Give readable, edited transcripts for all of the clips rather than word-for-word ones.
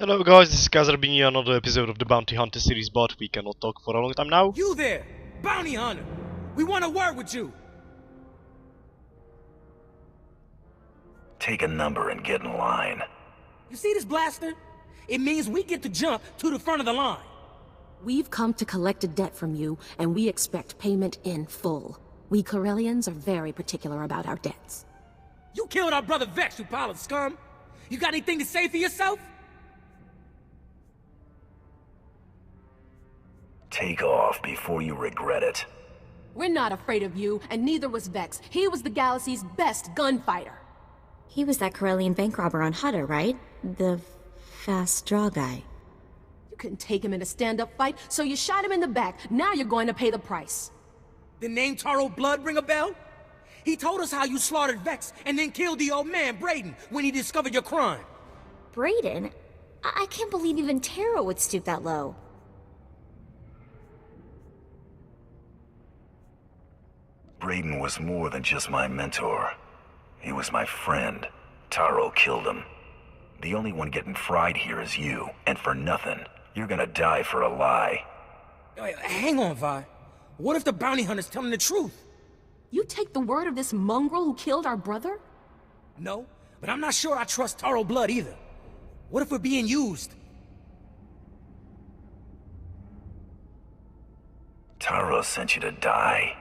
Hello guys, this is Kazrahim bringing you another episode of the Bounty Hunter series, but we cannot talk for a long time now. You there! Bounty Hunter! We want to work with you! Take a number and get in line. You see this blaster? It means we get to jump to the front of the line. We've come to collect a debt from you, and we expect payment in full. We Corellians are very particular about our debts. You killed our brother Vex, you pile of scum! You got anything to say for yourself? Take off before you regret it. We're not afraid of you, and neither was Vex. He was the galaxy's best gunfighter. He was that Corellian bank robber on Hutter, right? The fast draw guy. You couldn't take him in a stand-up fight, so you shot him in the back. Now you're going to pay the price. The name Taro Blood ring a bell? He told us how you slaughtered Vex and then killed the old man, Brayden, when he discovered your crime. Brayden? I can't believe even Taro would stoop that low. Brayden was more than just my mentor. He was my friend. Taro killed him. The only one getting fried here is you, and for nothing. You're gonna die for a lie. Hang on, Vi. What if the bounty hunter's telling the truth? You take the word of this mongrel who killed our brother? No, but I'm not sure I trust Taro Blood either. What if we're being used? Taro sent you to die.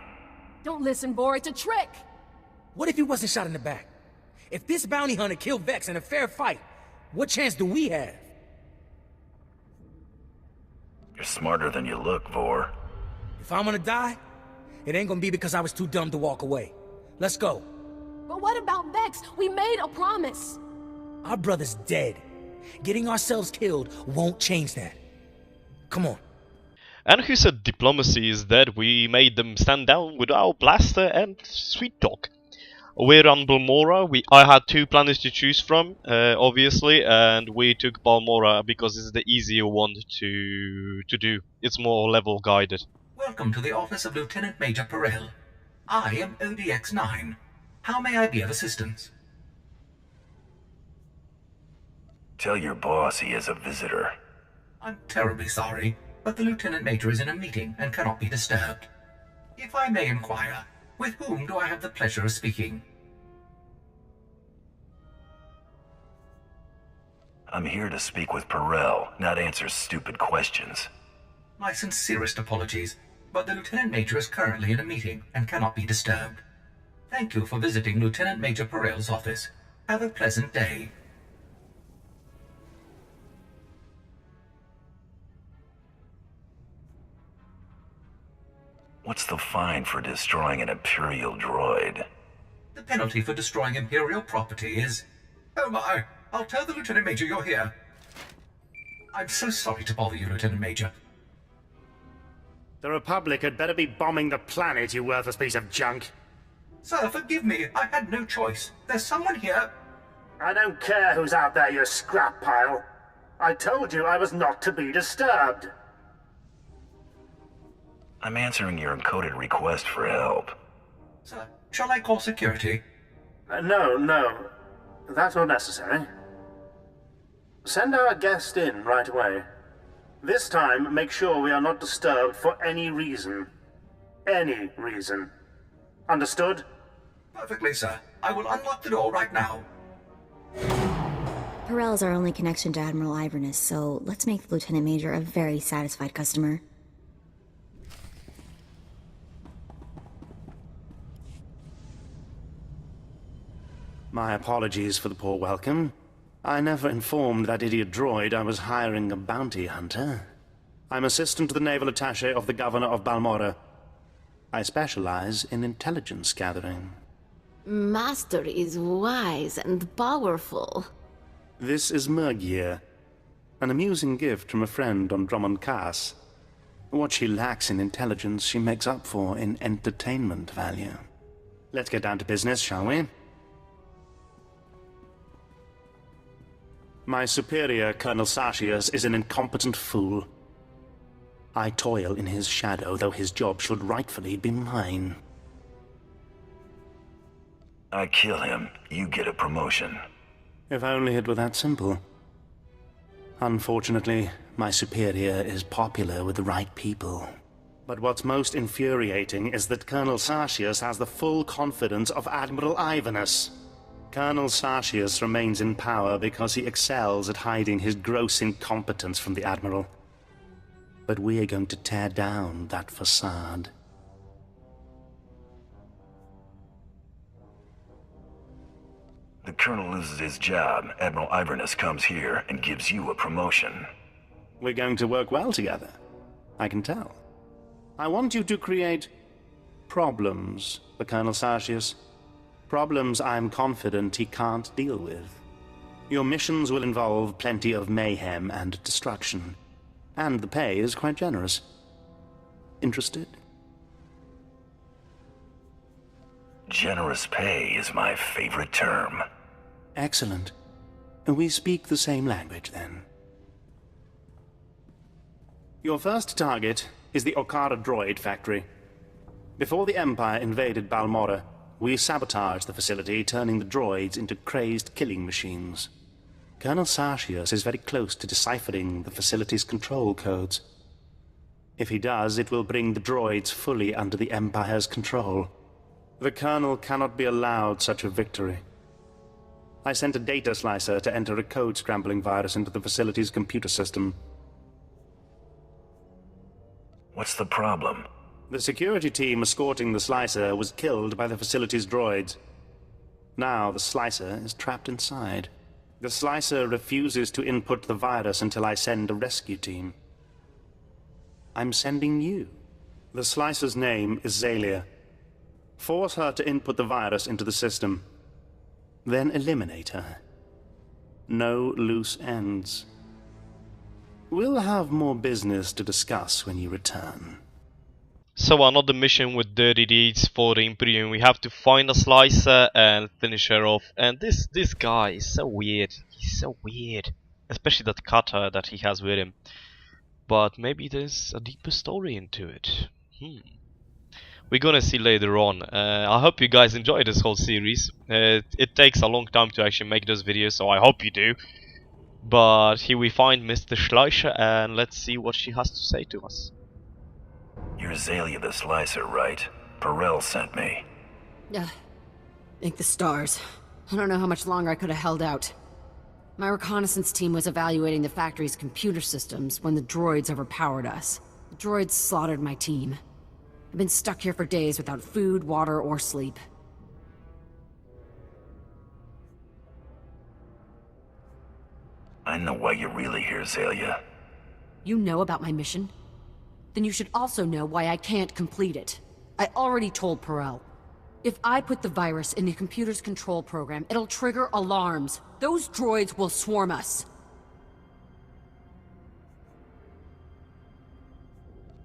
Don't listen, Bor, it's a trick! What if he wasn't shot in the back? If this bounty hunter killed Vex in a fair fight, what chance do we have? You're smarter than you look, Vor. If I'm gonna die, it ain't gonna be because I was too dumb to walk away. Let's go. But what about Vex? We made a promise. Our brother's dead. Getting ourselves killed won't change that. Come on. And who said diplomacy is dead? We made them stand down with our blaster and sweet talk. We're on Balmora. I had two planets to choose from, obviously, and we took Balmora because it's the easier one to do. It's more level guided. Welcome to the office of Lieutenant Major Perel. I am ODX-9. How may I be of assistance? Tell your boss he is a visitor. I'm terribly sorry, but the Lieutenant Major is in a meeting and cannot be disturbed. If I may inquire, with whom do I have the pleasure of speaking? I'm here to speak with Perel, not answer stupid questions. My sincerest apologies, but the Lieutenant Major is currently in a meeting and cannot be disturbed. Thank you for visiting Lieutenant Major Perel's office. Have a pleasant day. What's the fine for destroying an Imperial droid? The penalty for destroying Imperial property is... Oh my! I'll tell the Lieutenant Major you're here. I'm so sorry to bother you, Lieutenant Major. The Republic had better be bombing the planet, you worthless piece of junk. Sir, forgive me. I had no choice. There's someone here. I don't care who's out there, you scrap pile. I told you I was not to be disturbed. I'm answering your encoded request for help. Sir, shall I call security? No. That's not necessary. Send our guest in right away. This time, make sure we are not disturbed for any reason. Any reason. Understood? Perfectly, sir. I will unlock the door right now. Perel is our only connection to Admiral Iverness, so let's make the Lieutenant Major a very satisfied customer. My apologies for the poor welcome. I never informed that idiot droid I was hiring a bounty hunter. I'm assistant to the naval attaché of the governor of Balmora. I specialize in intelligence gathering. Master is wise and powerful. This is Mergier, an amusing gift from a friend on Drummond Cass. What she lacks in intelligence, she makes up for in entertainment value. Let's get down to business, shall we? My superior, Colonel Sashias, is an incompetent fool. I toil in his shadow, though his job should rightfully be mine. I kill him, you get a promotion. If only it were that simple. Unfortunately, my superior is popular with the right people. But what's most infuriating is that Colonel Sartius has the full confidence of Admiral Ivanus. Colonel Sartius remains in power because he excels at hiding his gross incompetence from the Admiral. But we are going to tear down that facade. The Colonel loses his job, Admiral Ivanus comes here and gives you a promotion. We're going to work well together. I can tell. I want you to create problems for Colonel Sartius. Problems I'm confident he can't deal with. Your missions will involve plenty of mayhem and destruction. And the pay is quite generous. Interested? Generous pay is my favorite term. Excellent. We speak the same language, then. Your first target is the Okara droid factory. Before the Empire invaded Balmorra, we sabotaged the facility, turning the droids into crazed killing machines. Colonel Sartius is very close to deciphering the facility's control codes. If he does, it will bring the droids fully under the Empire's control. The Colonel cannot be allowed such a victory. I sent a data slicer to enter a code-scrambling virus into the facility's computer system. What's the problem? The security team escorting the slicer was killed by the facility's droids. Now the slicer is trapped inside. The slicer refuses to input the virus until I send a rescue team. I'm sending you. The slicer's name is Zalia. Force her to input the virus into the system. Then eliminate her. No loose ends. We'll have more business to discuss when you return. So another mission with dirty deeds for the Imperium. We have to find a slicer and finish her off. And this guy is so weird. He's so weird. Especially that cutter that he has with him. But maybe there's a deeper story into it. We're gonna see later on. I hope you guys enjoy this whole series. It takes a long time to actually make those videos, so I hope you do. But here we find Mr. Schleicher, and let's see what she has to say to us. You're Zalia the Slicer, right? Perel sent me. Thank the stars. I don't know how much longer I could have held out. My reconnaissance team was evaluating the factory's computer systems when the droids overpowered us. The droids slaughtered my team. I've been stuck here for days without food, water, or sleep. I know why you're really here, Zalia. You know about my mission? Then you should also know why I can't complete it. I already told Perel. If I put the virus in the computer's control program, it'll trigger alarms. Those droids will swarm us.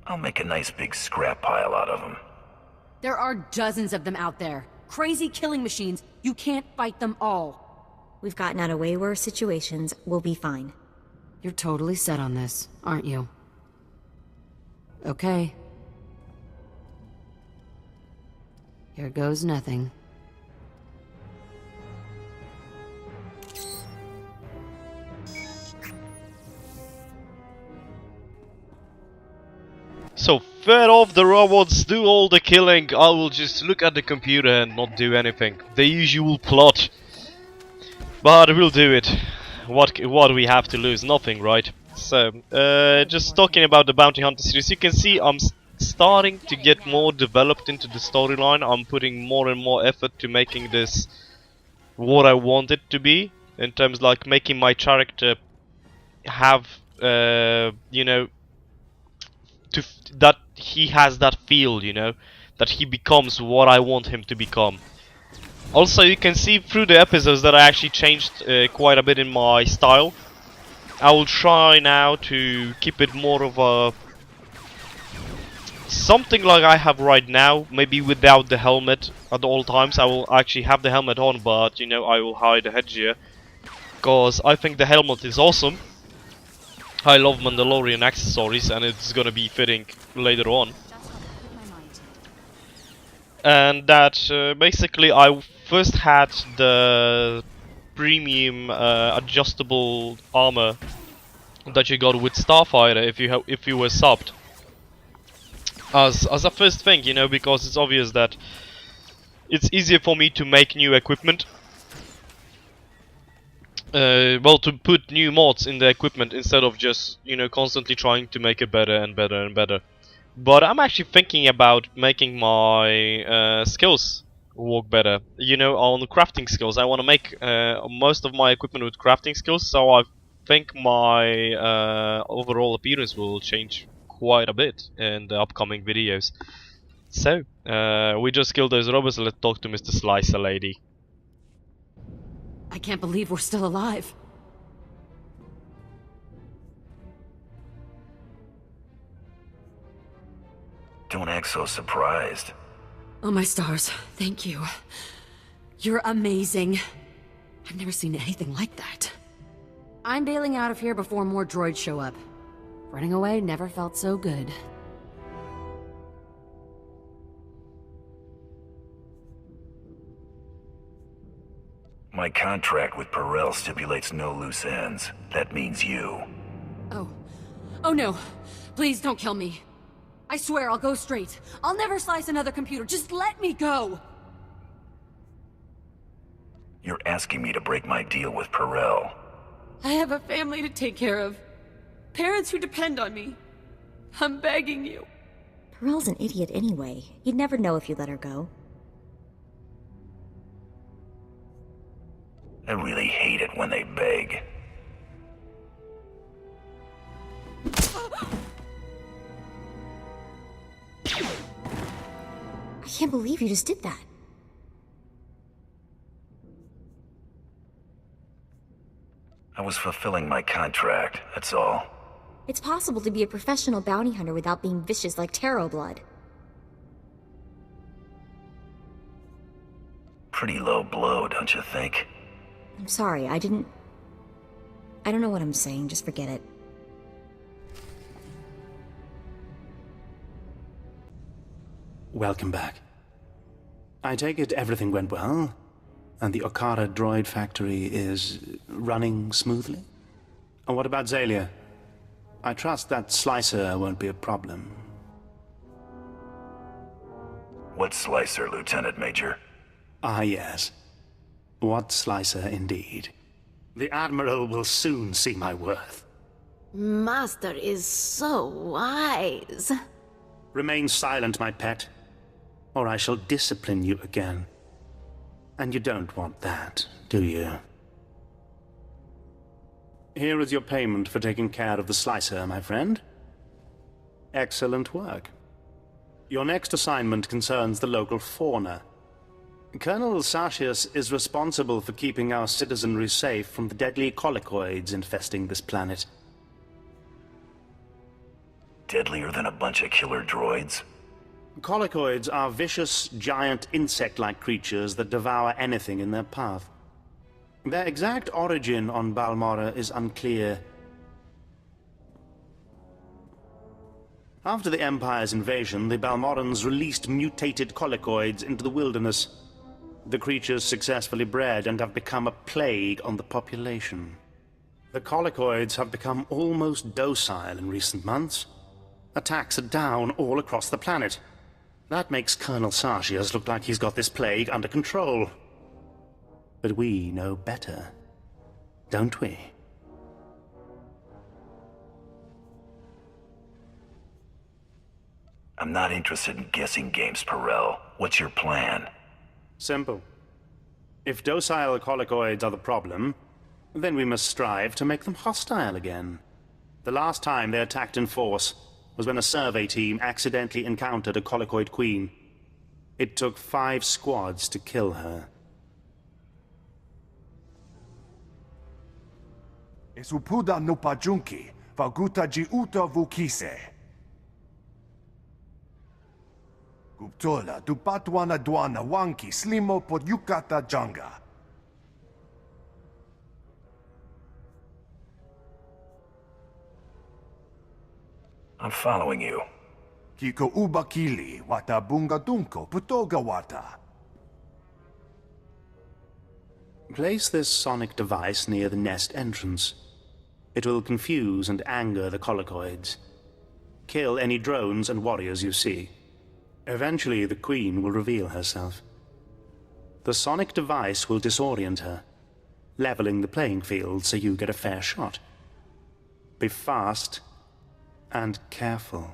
I'll make a nice big scrap pile out of them. There are dozens of them out there. Crazy killing machines. You can't fight them all. We've gotten out of way worse situations. We'll be fine. You're totally set on this, aren't you? Okay. Here goes nothing. So, fed off the robots, do all the killing. I will just look at the computer and not do anything. The usual plot. But we'll do it. What do we have to lose? Nothing, right? So, just talking about the Bounty Hunter series, you can see I'm starting to get more developed into the storyline. I'm putting more and more effort to making this what I want it to be. In terms like making my character have, you know, that he has that feel, you know, that he becomes what I want him to become. Also, you can see through the episodes that I actually changed quite a bit in my style. I will try now to keep it more of a something like I have right now, maybe without the helmet at all times. I will actually have the helmet on, but you know, I will hide the headgear because I think the helmet is awesome. I love Mandalorian accessories and it's gonna be fitting later on. And that basically I first had the premium adjustable armor that you got with Starfighter if you were subbed. As a first thing, you know, because it's obvious that it's easier for me to make new equipment. Well, to put new mods in the equipment instead of just, you know, constantly trying to make it better and better and better. But I'm actually thinking about making my skills work better. You know, on the crafting skills. I want to make most of my equipment with crafting skills, so I think my overall appearance will change quite a bit in the upcoming videos. So, we just killed those robots, let's talk to Mr. Slicer lady. I can't believe we're still alive. Don't act so surprised. Oh my stars, thank you. You're amazing. I've never seen anything like that. I'm bailing out of here before more droids show up. Running away never felt so good. My contract with Perel stipulates no loose ends. That means you. Oh. Oh no. Please don't kill me. I swear I'll go straight. I'll never slice another computer. Just let me go! You're asking me to break my deal with Perel. I have a family to take care of. Parents who depend on me. I'm begging you. Perel's an idiot anyway. He'd never know if you let her go. I really hate it when they beg. I can't believe you just did that. I was fulfilling my contract, that's all. It's possible to be a professional bounty hunter without being vicious like Taro Blood. Pretty low blow, don't you think? I'm sorry, I don't know what I'm saying, just forget it. Welcome back. I take it everything went well, and the Okara droid factory is running smoothly? And what about Zalia? I trust that Slicer won't be a problem. What Slicer, Lieutenant Major? Ah, yes. What Slicer, indeed. The Admiral will soon see my worth. Master is so wise. Remain silent, my pet, or I shall discipline you again. And you don't want that, do you? Here is your payment for taking care of the Slicer, my friend. Excellent work. Your next assignment concerns the local fauna. Colonel Sartius is responsible for keeping our citizenry safe from the deadly colicoids infesting this planet. Deadlier than a bunch of killer droids? Colicoids are vicious, giant insect-like creatures that devour anything in their path. Their exact origin on Balmorra is unclear. After the Empire's invasion, the Balmorrans released mutated colicoids into the wilderness. The creatures successfully bred and have become a plague on the population. The colicoids have become almost docile in recent months. Attacks are down all across the planet. That makes Colonel Sartius look like he's got this plague under control. But we know better, don't we? I'm not interested in guessing games, Perel. What's your plan? Simple. If docile colicoids are the problem, then we must strive to make them hostile again. The last time they attacked in force was when a survey team accidentally encountered a colicoid queen. It took 5 squads to kill her. Esupuda no pajunki, vaguta ji uta vukise. Guptola dupatwana dwana wanki slimo pod yukata janga. I'm following you. Kiko ubakili wata bunga dunko putoga wata. Place this sonic device near the nest entrance. It will confuse and anger the collocoids. Kill any drones and warriors you see. Eventually, the Queen will reveal herself. The sonic device will disorient her, leveling the playing field so you get a fair shot. Be fast and careful.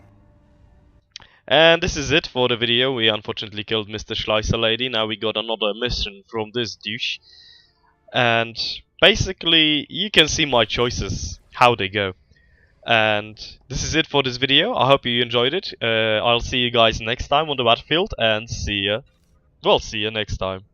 And this is it for the video. We unfortunately killed Mr. Schleicher Lady. Now we got another mission from this douche. And basically, you can see my choices, how they go. And this is it for this video. I hope you enjoyed it. I'll see you guys next time on the battlefield, and see ya. Well, see you next time.